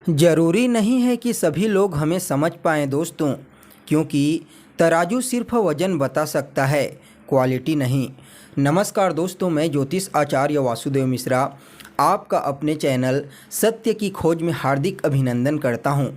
ज़रूरी नहीं है कि सभी लोग हमें समझ पाएं दोस्तों, क्योंकि तराजू सिर्फ वज़न बता सकता है, क्वालिटी नहीं। नमस्कार दोस्तों, मैं ज्योतिष आचार्य वासुदेव मिश्रा आपका अपने चैनल सत्य की खोज में हार्दिक अभिनंदन करता हूं।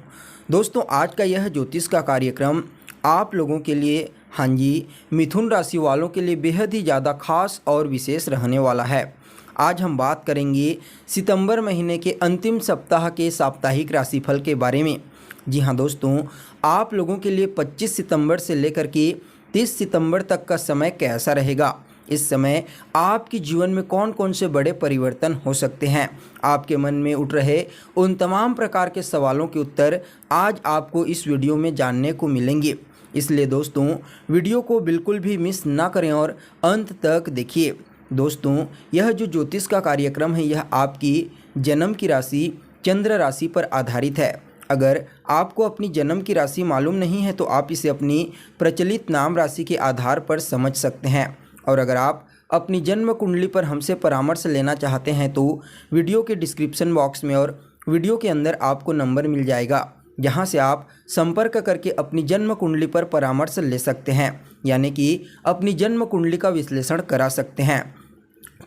दोस्तों, आज का यह ज्योतिष का कार्यक्रम आप लोगों के लिए, हाँ जी, मिथुन राशि वालों के लिए बेहद ही ज़्यादा खास और विशेष रहने वाला है। आज हम बात करेंगे सितंबर महीने के अंतिम सप्ताह के साप्ताहिक राशिफल के बारे में। जी हाँ दोस्तों, आप लोगों के लिए 25 सितंबर से लेकर के 30 सितंबर तक का समय कैसा रहेगा। इस समय आपके जीवन में कौन कौन से बड़े परिवर्तन हो सकते हैं, आपके मन में उठ रहे उन तमाम प्रकार के सवालों के उत्तर आज आपको इस वीडियो में जानने को मिलेंगे। इसलिए दोस्तों, वीडियो को बिल्कुल भी मिस ना करें और अंत तक देखिए। दोस्तों, यह जो ज्योतिष का कार्यक्रम है, यह आपकी जन्म की राशि चंद्र राशि पर आधारित है। अगर आपको अपनी जन्म की राशि मालूम नहीं है तो आप इसे अपनी प्रचलित नाम राशि के आधार पर समझ सकते हैं। और अगर आप अपनी जन्म कुंडली पर हमसे परामर्श लेना चाहते हैं तो वीडियो के डिस्क्रिप्शन बॉक्स में और वीडियो के अंदर आपको नंबर मिल जाएगा, जहां से आप संपर्क करके अपनी जन्म कुंडली पर परामर्श ले सकते हैं, यानी कि अपनी जन्म कुंडली का विश्लेषण करा सकते हैं।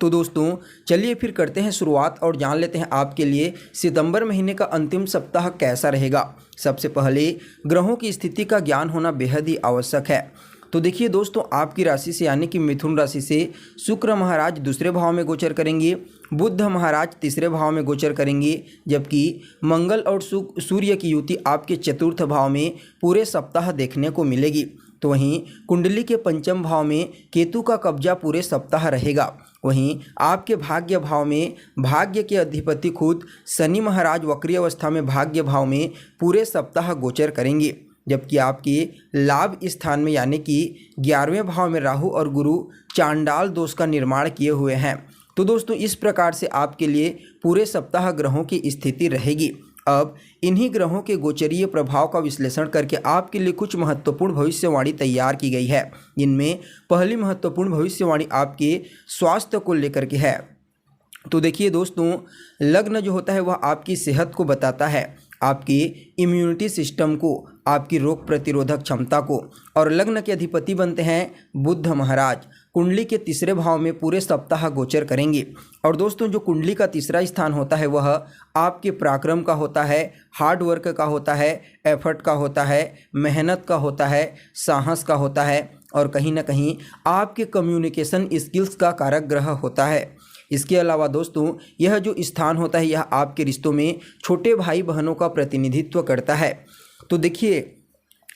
तो दोस्तों, चलिए फिर करते हैं शुरुआत और जान लेते हैं आपके लिए सितंबर महीने का अंतिम सप्ताह कैसा रहेगा। सबसे पहले ग्रहों की स्थिति का ज्ञान होना बेहद ही आवश्यक है। तो देखिए दोस्तों, आपकी राशि से यानी कि मिथुन राशि से शुक्र महाराज दूसरे भाव में गोचर करेंगे, बुध महाराज तीसरे भाव में गोचर करेंगे, जबकि मंगल और सूर्य की युति आपके चतुर्थ भाव में पूरे सप्ताह देखने को मिलेगी। तो वहीं कुंडली के पंचम भाव में केतु का कब्जा पूरे सप्ताह रहेगा। वहीं आपके भाग्य भाव में भाग्य के अधिपति खुद शनि महाराज वक्री अवस्था में भाग्य भाव में पूरे सप्ताह गोचर करेंगे, जबकि आपके लाभ स्थान में यानी कि 11वें भाव में राहु और गुरु चांडाल दोष का निर्माण किए हुए हैं। तो दोस्तों, इस प्रकार से आपके लिए पूरे सप्ताह ग्रहों की स्थिति रहेगी। अब इन्हीं ग्रहों के गोचरीय प्रभाव का विश्लेषण करके आपके लिए कुछ महत्वपूर्ण भविष्यवाणी तैयार की गई है। इनमें पहली महत्वपूर्ण भविष्यवाणी आपके स्वास्थ्य को लेकर के है। तो देखिए दोस्तों, लग्न जो होता है वह आपकी सेहत को बताता है, आपकी इम्यूनिटी सिस्टम को, आपकी रोग प्रतिरोधक क्षमता को। और लग्न के अधिपति बनते हैं बुध महाराज, कुंडली के तीसरे भाव में पूरे सप्ताह गोचर करेंगे। और दोस्तों, जो कुंडली का तीसरा स्थान होता है वह आपके पराक्रम का होता है, हार्ड वर्क का होता है, एफर्ट का होता है, मेहनत का होता है, साहस का होता है, और कहीं ना कहीं आपके कम्युनिकेशन स्किल्स का कारक ग्रह होता है। इसके अलावा दोस्तों, यह जो स्थान होता है यह आपके रिश्तों में छोटे भाई बहनों का प्रतिनिधित्व करता है। तो देखिए,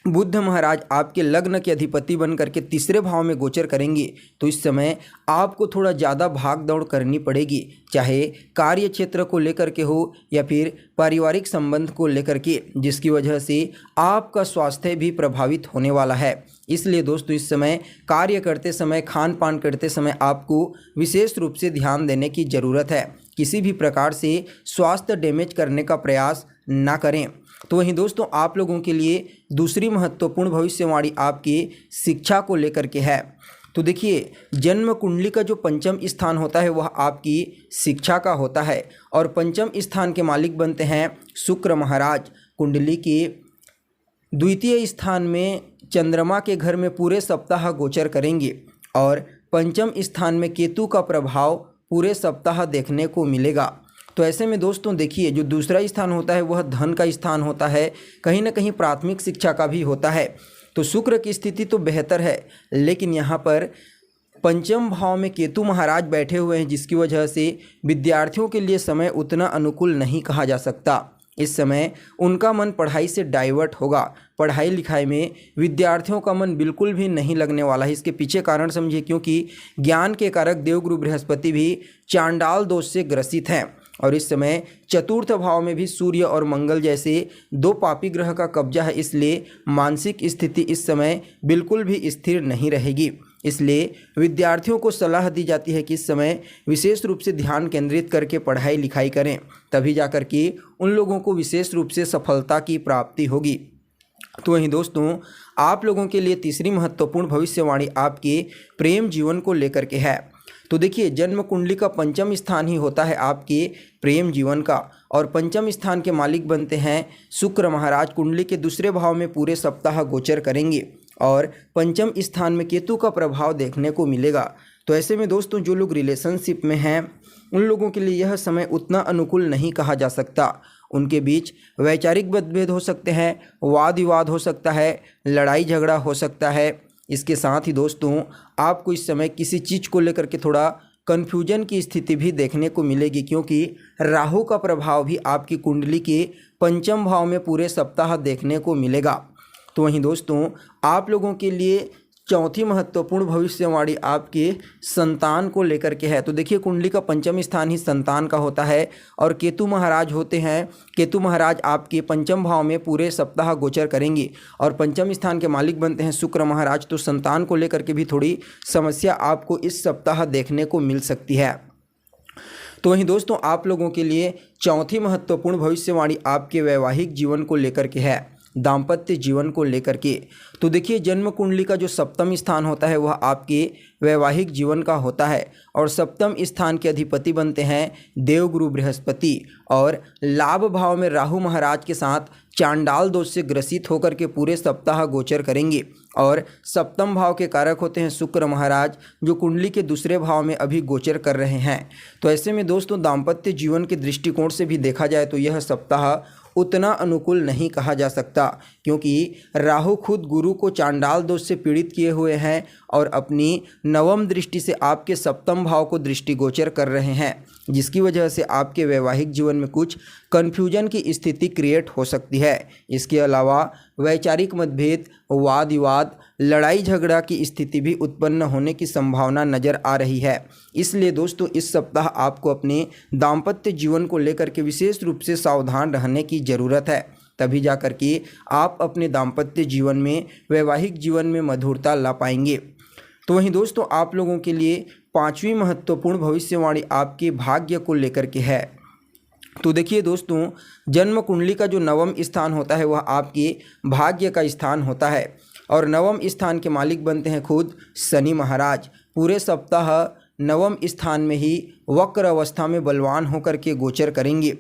बुध महाराज आपके लग्न के अधिपति बन करके तीसरे भाव में गोचर करेंगे, तो इस समय आपको थोड़ा ज़्यादा भाग दौड़ करनी पड़ेगी, चाहे कार्य क्षेत्र को लेकर के हो या फिर पारिवारिक संबंध को लेकर के, जिसकी वजह से आपका स्वास्थ्य भी प्रभावित होने वाला है। इसलिए दोस्तों, इस समय कार्य करते समय, खान पान करते समय आपको विशेष रूप से ध्यान देने की ज़रूरत है। किसी भी प्रकार से स्वास्थ्य डैमेज करने का प्रयास ना करें। तो वहीं दोस्तों, आप लोगों के लिए दूसरी महत्वपूर्ण भविष्यवाणी आपकी शिक्षा को लेकर के है। तो देखिए, जन्म कुंडली का जो पंचम स्थान होता है वह आपकी शिक्षा का होता है, और पंचम स्थान के मालिक बनते हैं शुक्र महाराज। कुंडली के द्वितीय स्थान में चंद्रमा के घर में पूरे सप्ताह गोचर करेंगे, और पंचम स्थान में केतु का प्रभाव पूरे सप्ताह देखने को मिलेगा। तो ऐसे में दोस्तों देखिए, जो दूसरा स्थान होता है वह धन का स्थान होता है, कहीं ना कहीं प्राथमिक शिक्षा का भी होता है। तो शुक्र की स्थिति तो बेहतर है, लेकिन यहाँ पर पंचम भाव में केतु महाराज बैठे हुए हैं, जिसकी वजह से विद्यार्थियों के लिए समय उतना अनुकूल नहीं कहा जा सकता। इस समय उनका मन पढ़ाई से डाइवर्ट होगा, पढ़ाई लिखाई में विद्यार्थियों का मन बिल्कुल भी नहीं लगने वाला है। इसके पीछे कारण समझिए, क्योंकि ज्ञान के कारक देवगुरु बृहस्पति भी चांडाल दोष से ग्रसित हैं, और इस समय चतुर्थ भाव में भी सूर्य और मंगल जैसे दो पापी ग्रह का कब्जा है। इसलिए मानसिक स्थिति इस समय बिल्कुल भी स्थिर नहीं रहेगी। इसलिए विद्यार्थियों को सलाह दी जाती है कि इस समय विशेष रूप से ध्यान केंद्रित करके पढ़ाई लिखाई करें, तभी जाकर के उन लोगों को विशेष रूप से सफलता की प्राप्ति होगी। तो वहीं दोस्तों, आप लोगों के लिए तीसरी महत्वपूर्ण भविष्यवाणी आपके प्रेम जीवन को लेकर के है। तो देखिए जन्म कुंडली का पंचम स्थान ही होता है आपके प्रेम जीवन का, और पंचम स्थान के मालिक बनते हैं शुक्र महाराज। कुंडली के दूसरे भाव में पूरे सप्ताह गोचर करेंगे और पंचम स्थान में केतु का प्रभाव देखने को मिलेगा। तो ऐसे में दोस्तों जो लोग रिलेशनशिप में हैं उन लोगों के लिए यह समय उतना अनुकूल नहीं कहा जा सकता। उनके बीच वैचारिक मतभेद हो सकते हैं, वाद विवाद हो सकता है, लड़ाई झगड़ा हो सकता है। इसके साथ ही दोस्तों आपको इस समय किसी चीज़ को लेकर के थोड़ा कन्फ्यूजन की स्थिति भी देखने को मिलेगी, क्योंकि राहु का प्रभाव भी आपकी कुंडली के पंचम भाव में पूरे सप्ताह देखने को मिलेगा। तो वहीं दोस्तों आप लोगों के लिए चौथी महत्वपूर्ण भविष्यवाणी आपके संतान को लेकर के है। तो देखिए कुंडली का पंचम स्थान ही संतान का होता है और केतु महाराज होते हैं। केतु महाराज आपके पंचम भाव में पूरे सप्ताह गोचर करेंगे और पंचम स्थान के मालिक बनते हैं शुक्र महाराज। तो संतान को लेकर के भी थोड़ी समस्या आपको इस सप्ताह देखने को मिल सकती है। तो वहीं दोस्तों आप लोगों के लिए चौथी महत्वपूर्ण भविष्यवाणी आपके वैवाहिक जीवन को लेकर के है, दाम्पत्य जीवन को लेकर के। तो देखिए जन्म कुंडली का जो सप्तम स्थान होता है वह आपके वैवाहिक जीवन का होता है और सप्तम स्थान के अधिपति बनते हैं देवगुरु बृहस्पति और लाभ भाव में राहु महाराज के साथ चांडाल दोष से ग्रसित होकर के पूरे सप्ताह गोचर करेंगे और सप्तम भाव के कारक होते हैं शुक्र महाराज, जो कुंडली के दूसरे भाव में अभी गोचर कर रहे हैं। तो ऐसे में दोस्तों दाम्पत्य जीवन के दृष्टिकोण से भी देखा जाए तो यह सप्ताह उतना अनुकूल नहीं कहा जा सकता, क्योंकि राहु खुद गुरु को चांडाल दोष से पीड़ित किए हुए हैं और अपनी नवम दृष्टि से आपके सप्तम भाव को दृष्टिगोचर कर रहे हैं, जिसकी वजह से आपके वैवाहिक जीवन में कुछ कन्फ्यूजन की स्थिति क्रिएट हो सकती है। इसके अलावा वैचारिक मतभेद, वाद विवाद, लड़ाई झगड़ा की स्थिति भी उत्पन्न होने की संभावना नज़र आ रही है। इसलिए दोस्तों इस सप्ताह आपको अपने दाम्पत्य जीवन को लेकर के विशेष रूप से सावधान रहने की ज़रूरत है, तभी जाकर के आप अपने दाम्पत्य जीवन में, वैवाहिक जीवन में मधुरता ला पाएंगे। तो वहीं दोस्तों आप लोगों के लिए पांचवी महत्वपूर्ण भविष्यवाणी आपके भाग्य को लेकर के है। तो देखिए दोस्तों जन्म कुंडली का जो नवम स्थान होता है वह आपके भाग्य का स्थान होता है और नवम स्थान के मालिक बनते हैं खुद शनि महाराज। पूरे सप्ताह नवम स्थान में ही वक्र अवस्था में बलवान होकर के गोचर करेंगे।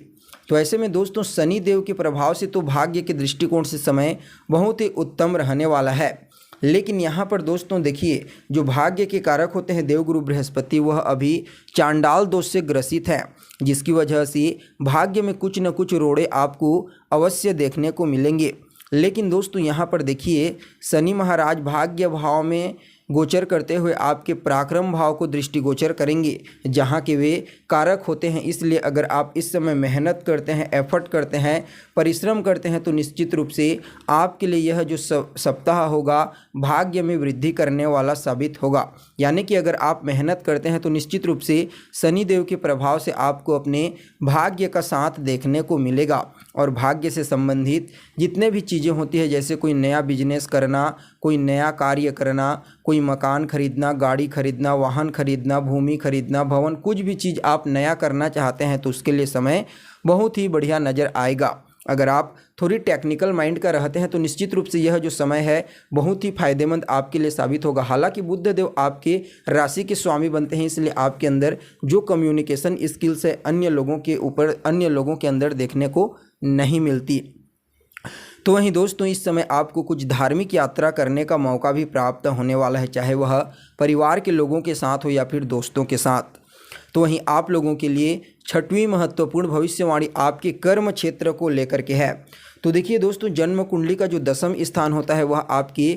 तो ऐसे में दोस्तों शनि देव के प्रभाव से तो भाग्य के दृष्टिकोण से समय बहुत ही उत्तम रहने वाला है, लेकिन यहाँ पर दोस्तों देखिए जो भाग्य के कारक होते हैं देवगुरु बृहस्पति, वह अभी चांडाल दोष से ग्रसित है, जिसकी वजह से भाग्य में कुछ न कुछ रोड़े आपको अवश्य देखने को मिलेंगे। लेकिन दोस्तों यहाँ पर देखिए शनि महाराज भाग्य भाव में गोचर करते हुए आपके पराक्रम भाव को दृष्टिगोचर करेंगे, जहाँ के वे कारक होते हैं। इसलिए अगर आप इस समय मेहनत करते हैं, एफर्ट करते हैं, परिश्रम करते हैं, तो निश्चित रूप से आपके लिए यह जो सप्ताह होगा भाग्य में वृद्धि करने वाला साबित होगा। यानी कि अगर आप मेहनत करते हैं तो निश्चित रूप से शनि देव के प्रभाव से आपको अपने भाग्य का साथ देखने को मिलेगा और भाग्य से संबंधित जितने भी चीज़ें होती है, जैसे कोई नया बिजनेस करना, कोई नया कार्य करना, कोई मकान खरीदना, गाड़ी खरीदना, वाहन खरीदना, भूमि खरीदना, भवन, कुछ भी चीज़ आप नया करना चाहते हैं तो उसके लिए समय बहुत ही बढ़िया नज़र आएगा। अगर आप थोड़ी टेक्निकल माइंड का रहते हैं तो निश्चित रूप से यह जो समय है बहुत ही फायदेमंद आपके लिए साबित होगा। हालांकि बुध देव आपके राशि के स्वामी बनते हैं, इसलिए आपके अंदर जो कम्युनिकेशन स्किल्स है अन्य लोगों के अंदर देखने को नहीं मिलती। तो वहीं दोस्तों इस समय आपको कुछ धार्मिक यात्रा करने का मौका भी प्राप्त होने वाला है, चाहे वह परिवार के लोगों के साथ हो या फिर दोस्तों के साथ। तो वहीं आप लोगों के लिए छठवीं महत्वपूर्ण भविष्यवाणी आपके कर्म क्षेत्र को लेकर के है। तो देखिए दोस्तों जन्म कुंडली का जो दसम स्थान होता है वह आपके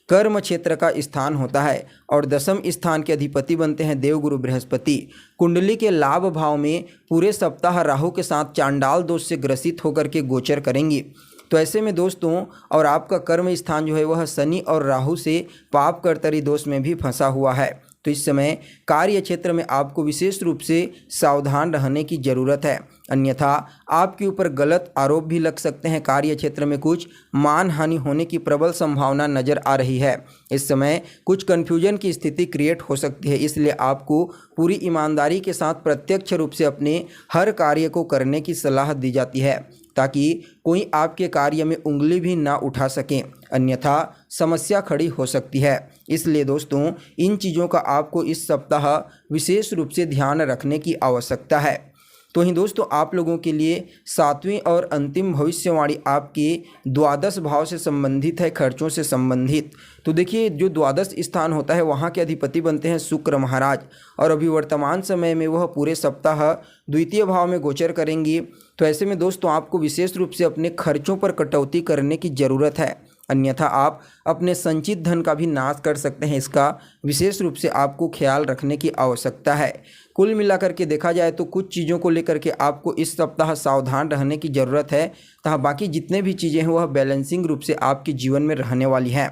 कर्म क्षेत्र का स्थान होता है और दसम स्थान के अधिपति बनते हैं देवगुरु बृहस्पति। कुंडली के लाभ भाव में पूरे सप्ताह राहु के साथ चांडाल दोष से ग्रसित होकर के गोचर करेंगे। तो ऐसे में दोस्तों और आपका कर्म स्थान जो है वह शनि और राहु से पाप कर्तरी दोष में भी फंसा हुआ है। तो इस समय कार्य क्षेत्र में आपको विशेष रूप से सावधान रहने की ज़रूरत है, अन्यथा आपके ऊपर गलत आरोप भी लग सकते हैं। कार्य क्षेत्र में कुछ मान हानि होने की प्रबल संभावना नज़र आ रही है। इस समय कुछ कन्फ्यूजन की स्थिति क्रिएट हो सकती है, इसलिए आपको पूरी ईमानदारी के साथ प्रत्यक्ष रूप से अपने हर कार्य को करने की सलाह दी जाती है। ताकि कोई आपके कार्य में उंगली भी ना उठा सके, अन्यथा समस्या खड़ी हो सकती है। इसलिए दोस्तों इन चीज़ों का आपको इस सप्ताह विशेष रूप से ध्यान रखने की आवश्यकता है। तो ही दोस्तों आप लोगों के लिए 7वीं और अंतिम भविष्यवाणी आपके द्वादश भाव से संबंधित है, खर्चों से संबंधित। तो देखिए जो द्वादश स्थान होता है वहाँ के अधिपति बनते हैं शुक्र महाराज, और अभी वर्तमान समय में वह पूरे सप्ताह द्वितीय भाव में गोचर करेंगी। तो ऐसे में दोस्तों आपको विशेष रूप से अपने खर्चों पर कटौती करने की ज़रूरत है, अन्यथा आप अपने संचित धन का भी नाश कर सकते हैं। इसका विशेष रूप से आपको ख्याल रखने की आवश्यकता है। कुल मिलाकर के देखा जाए तो कुछ चीज़ों को लेकर के आपको इस सप्ताह सावधान रहने की ज़रूरत है, तथा बाकी जितने भी चीज़ें हैं वह बैलेंसिंग रूप से आपके जीवन में रहने वाली हैं।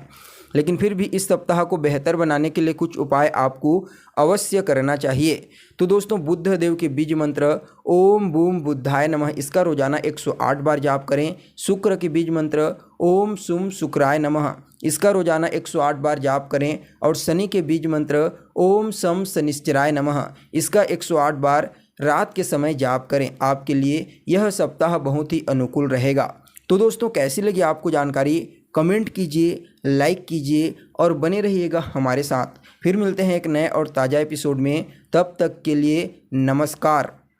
लेकिन फिर भी इस सप्ताह को बेहतर बनाने के लिए कुछ उपाय आपको अवश्य करना चाहिए। तो दोस्तों बुद्ध देव के बीज मंत्र ओम बूम बुद्धाय नमः, इसका रोजाना 108 बार जाप करें। शुक्र के बीज मंत्र ओम सुम शुक्राय नमः, इसका रोजाना 108 बार जाप करें। और शनि के बीज मंत्र ओम सम शनिश्चराय नमः, इसका 108 बार रात के समय जाप करें। आपके लिए यह सप्ताह बहुत ही अनुकूल रहेगा। तो दोस्तों कैसी लगी आपको जानकारी, कमेंट कीजिए, लाइक कीजिए और बने रहिएगा हमारे साथ। फिर मिलते हैं एक नए और ताज़ा एपिसोड में, तब तक के लिए नमस्कार।